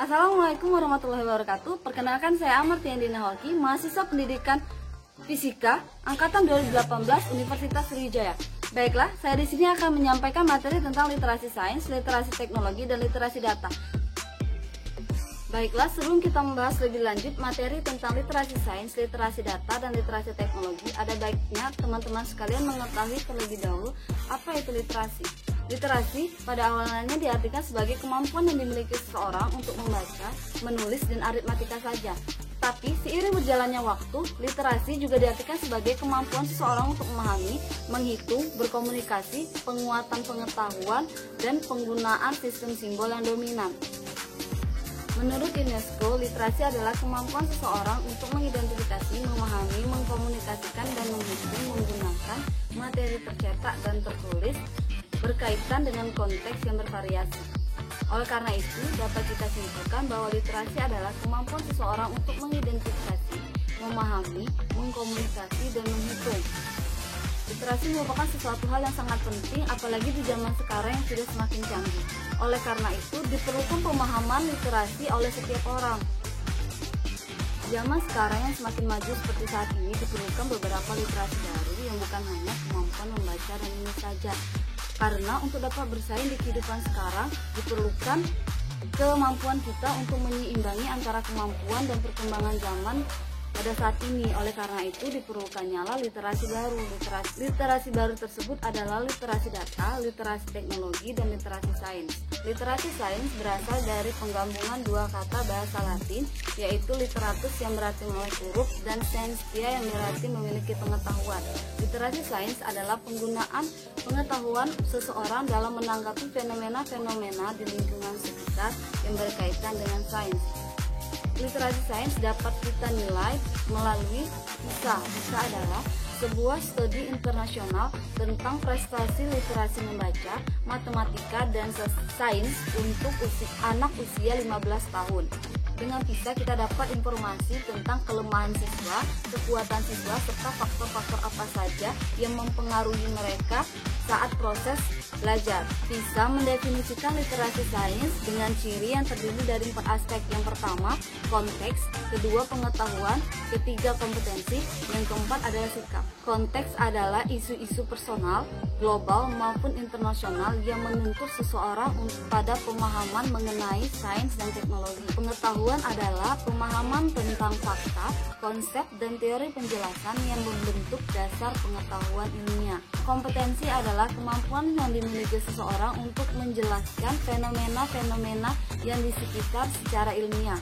Assalamualaikum warahmatullahi wabarakatuh. Perkenalkan, saya Amartian Dina Hoki, mahasiswa pendidikan Fisika angkatan 2018 Universitas Sriwijaya. Baiklah, saya di sini akan menyampaikan materi tentang literasi sains, literasi teknologi, dan literasi data. Baiklah, sebelum kita membahas lebih lanjut materi tentang literasi sains, literasi data, dan literasi teknologi, ada baiknya teman-teman sekalian mengetahui terlebih dahulu apa itu literasi. Literasi pada awalnya diartikan sebagai kemampuan yang dimiliki seseorang untuk membaca, menulis, dan aritmatika saja. Tapi seiring berjalannya waktu, literasi juga diartikan sebagai kemampuan seseorang untuk memahami, menghitung, berkomunikasi, penguatan pengetahuan, dan penggunaan sistem simbol yang dominan. Menurut UNESCO, literasi adalah kemampuan seseorang untuk mengidentifikasi, memahami, mengkomunikasikan, dan menghitung menggunakan materi tercetak dan tertulis berkaitan dengan konteks yang bervariasi. Oleh karena itu, dapat kita simpulkan bahwa literasi adalah kemampuan seseorang untuk mengidentifikasi, memahami, mengkomunikasi, dan menghitung. Literasi merupakan sesuatu hal yang sangat penting, apalagi di zaman sekarang yang sudah semakin canggih. Oleh karena itu, diperlukan pemahaman literasi oleh setiap orang. Zaman sekarang yang semakin maju seperti saat ini, diperlukan beberapa literasi baru yang bukan hanya kemampuan membaca dan menulis saja. Karena untuk dapat bersaing di kehidupan sekarang, diperlukan kemampuan kita untuk menyeimbangi antara kemampuan dan perkembangan zaman pada saat ini. Oleh karena itu diperlukannya literasi baru. Literasi baru tersebut adalah literasi data, literasi teknologi, dan literasi sains. Literasi sains berasal dari penggabungan dua kata bahasa Latin, yaitu literatus yang berarti melek huruf dan scientia yang berarti memiliki pengetahuan. Literasi sains adalah penggunaan pengetahuan seseorang dalam menanggapi fenomena-fenomena di lingkungan sekitar yang berkaitan dengan sains. Literasi sains dapat kita nilai melalui PISA. PISA adalah sebuah studi internasional tentang prestasi literasi membaca, matematika, dan sains untuk anak usia 15 tahun. Dengan PISA kita dapat informasi tentang kelemahan siswa, kekuatan siswa, serta faktor-faktor apa saja yang mempengaruhi mereka saat proses belajar. PISA mendefinisikan literasi sains dengan ciri yang terdiri dari 4 aspek. Yang pertama, konteks, kedua, pengetahuan, ketiga, kompetensi, yang keempat adalah sikap. Konteks adalah isu-isu personal, global maupun internasional yang menuntut seseorang pada pemahaman mengenai sains dan teknologi. Pengetahuan adalah pemahaman tentang fakta, konsep, dan teori penjelasan yang membentuk dasar pengetahuan ilmiah. Kompetensi adalah kemampuan yang dimiliki seseorang untuk menjelaskan fenomena-fenomena yang di sekitar secara ilmiah.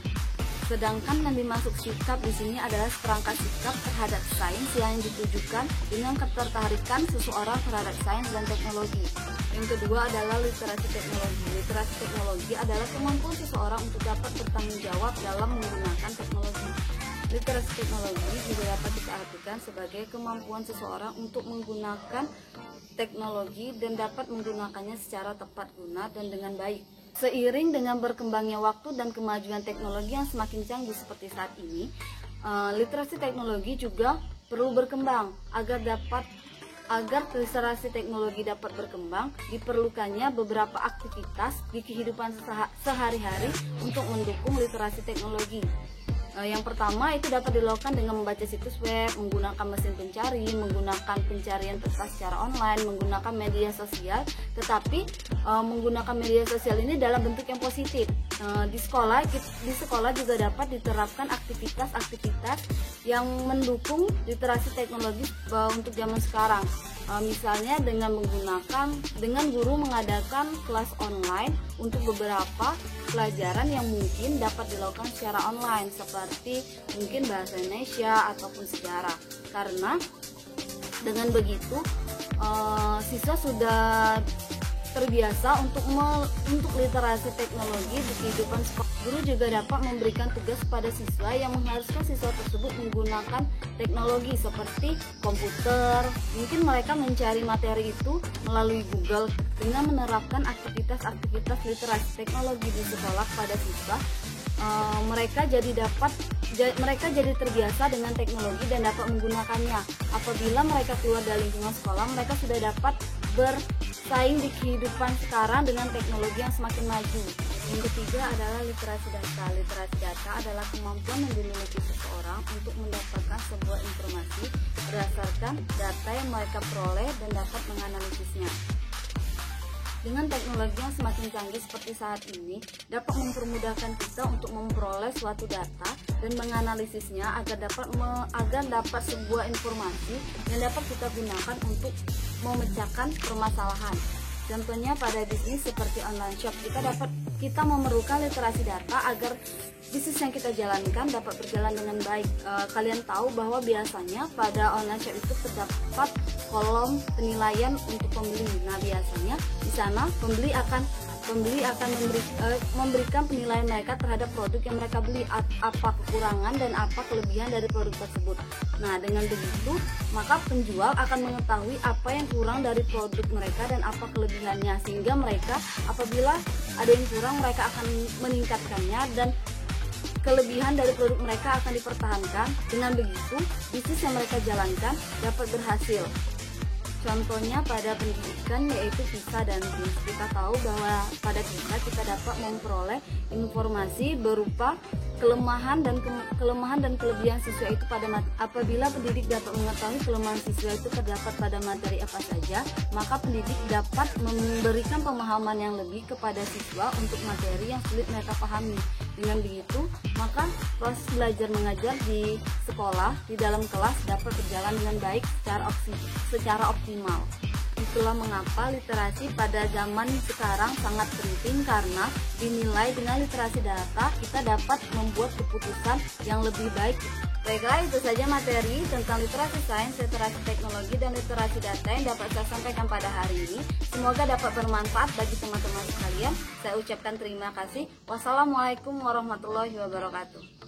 Sedangkan yang dimaksud sikap di sini adalah seperangkat sikap terhadap sains yang ditujukan dengan ketertarikan seseorang terhadap sains dan teknologi. Yang kedua adalah literasi teknologi. Literasi teknologi adalah kemampuan seseorang untuk dapat bertanggung jawab dalam menggunakan teknologi. Literasi teknologi juga dapat kita artikan sebagai kemampuan seseorang untuk menggunakan teknologi dan dapat menggunakannya secara tepat guna dan dengan baik. Seiring dengan berkembangnya waktu dan kemajuan teknologi yang semakin canggih seperti saat ini, literasi teknologi juga perlu berkembang. Agar literasi teknologi dapat berkembang, diperlukannya beberapa aktivitas di kehidupan sehari-hari untuk mendukung literasi teknologi. Yang pertama itu dapat dilakukan dengan membaca situs web, menggunakan mesin pencari, menggunakan pencarian tepat secara online, menggunakan media sosial. Tetapi menggunakan media sosial ini dalam bentuk yang positif. Di sekolah juga dapat diterapkan aktivitas-aktivitas yang mendukung literasi teknologi untuk zaman sekarang. Misalnya dengan guru mengadakan kelas online untuk beberapa pelajaran yang mungkin dapat dilakukan secara online, seperti mungkin bahasa Indonesia ataupun sejarah. Karena dengan begitu siswa sudah terbiasa untuk literasi teknologi di kehidupan sekolah. Guru juga dapat memberikan tugas pada siswa yang mengharuskan siswa tersebut menggunakan teknologi seperti komputer. Mungkin mereka mencari materi itu melalui Google. Dengan menerapkan aktivitas-aktivitas literasi teknologi di sekolah pada siswa, mereka jadi terbiasa dengan teknologi dan dapat menggunakannya. Apabila mereka keluar dari lingkungan sekolah, mereka sudah dapat bersaing di kehidupan sekarang dengan teknologi yang semakin maju. Yang ketiga adalah literasi data. Literasi data adalah kemampuan yang dimiliki seseorang untuk mendapatkan sebuah informasi berdasarkan data yang mereka peroleh dan dapat menganalisisnya. Dengan teknologi yang semakin canggih seperti saat ini, dapat mempermudahkan kita untuk memperoleh suatu data dan menganalisisnya agar dapat sebuah informasi yang dapat kita gunakan untuk memecahkan permasalahan. Contohnya pada bisnis seperti online shop, kita memerlukan literasi data agar bisnis yang kita jalankan dapat berjalan dengan baik. Kalian tahu bahwa biasanya pada online shop itu terdapat kolom penilaian untuk pembeli. Nah, biasanya di sana pembeli akan memberikan penilaian mereka terhadap produk yang mereka beli, apa kekurangan dan apa kelebihan dari produk tersebut. Nah, dengan begitu maka penjual akan mengetahui apa yang kurang dari produk mereka dan apa kelebihannya, sehingga mereka apabila ada yang kurang mereka akan meningkatkannya dan kelebihan dari produk mereka akan dipertahankan. Dengan begitu bisnis yang mereka jalankan dapat berhasil. Contohnya pada pendidikan yaitu PISA dan TIMSS. Kita tahu bahwa pada PISA kita dapat memperoleh informasi berupa kelemahan dan kelebihan siswa itu apabila pendidik dapat mengetahui kelemahan siswa itu terdapat pada materi apa saja, maka pendidik dapat memberikan pemahaman yang lebih kepada siswa untuk materi yang sulit mereka pahami. Dengan begitu, maka proses belajar mengajar di sekolah, di dalam kelas dapat berjalan dengan baik secara optimal. Itulah mengapa literasi pada zaman sekarang sangat penting, karena dinilai dengan literasi data kita dapat membuat keputusan yang lebih baik. Baiklah, itu saja materi tentang literasi sains, literasi teknologi, dan literasi data yang dapat saya sampaikan pada hari ini. Semoga dapat bermanfaat bagi teman-teman sekalian. Saya ucapkan terima kasih. Wassalamualaikum warahmatullahi wabarakatuh.